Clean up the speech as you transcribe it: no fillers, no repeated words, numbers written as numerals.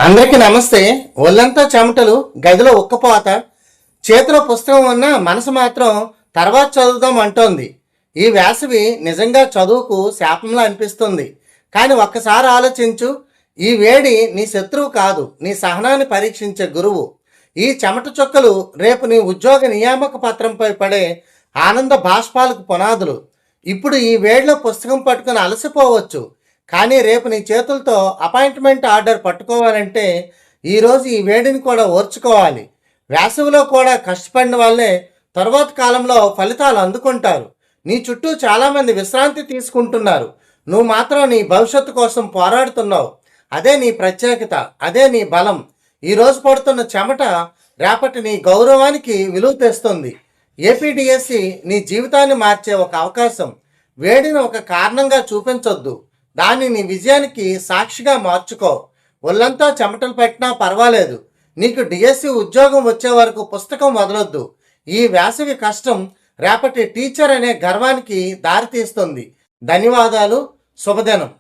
అందరికీ నమస్తే. ఒళ్ళంతా చెమటలు, గదిలో ఉక్కపోత, చేతిలో పుస్తకం ఉన్న మనసు మాత్రం తర్వాత చదువుదాం అంటోంది. ఈ వేసవి నిజంగా చదువుకు శాపంలా అనిపిస్తుంది. కానీ ఒక్కసారి ఆలోచించు, ఈ వేడి నీ శత్రువు కాదు, నీ సహనాన్ని పరీక్షించే గురువు. ఈ చెమట చుక్కలు రేపు నీ ఉద్యోగ నియామక పత్రంపై పడే ఆనంద బాష్పాలకు పునాదులు. ఇప్పుడు ఈ వేడిలో పుస్తకం పట్టుకుని అలసిపోవచ్చు, కానీ రేపు నీ చేతులతో అపాయింట్మెంట్ ఆర్డర్ పట్టుకోవాలంటే ఈరోజు ఈ వేడిని కూడా ఓర్చుకోవాలి. వేసవిలో కూడా కష్టపడిన వాళ్ళే తర్వాత కాలంలో ఫలితాలు అందుకుంటారు. నీ చుట్టూ చాలామంది విశ్రాంతి తీసుకుంటున్నారు, నువ్వు మాత్రం నీ భవిష్యత్తు కోసం పోరాడుతున్నావు. అదే నీ ప్రత్యేకత, అదే నీ బలం. ఈరోజు పడుతున్న చెమట రేపటి నీ గౌరవానికి విలువ తెస్తుంది. ఏపీడిఎస్సి నీ జీవితాన్ని మార్చే ఒక అవకాశం. వేడిని ఒక కారణంగా చూపించొద్దు, దాన్ని నీ విజయానికి సాక్షిగా మార్చుకో. ఒళ్ళంతా చెమటలు పెట్టినా పర్వాలేదు, నీకు డిఎస్సి ఉద్యోగం వచ్చే వరకు పుస్తకం వదలొద్దు. ఈ వేసవి కష్టం రేపటి టీచర్ అనే గర్వానికి దారితీస్తుంది. ధన్యవాదాలు. శుభదినం.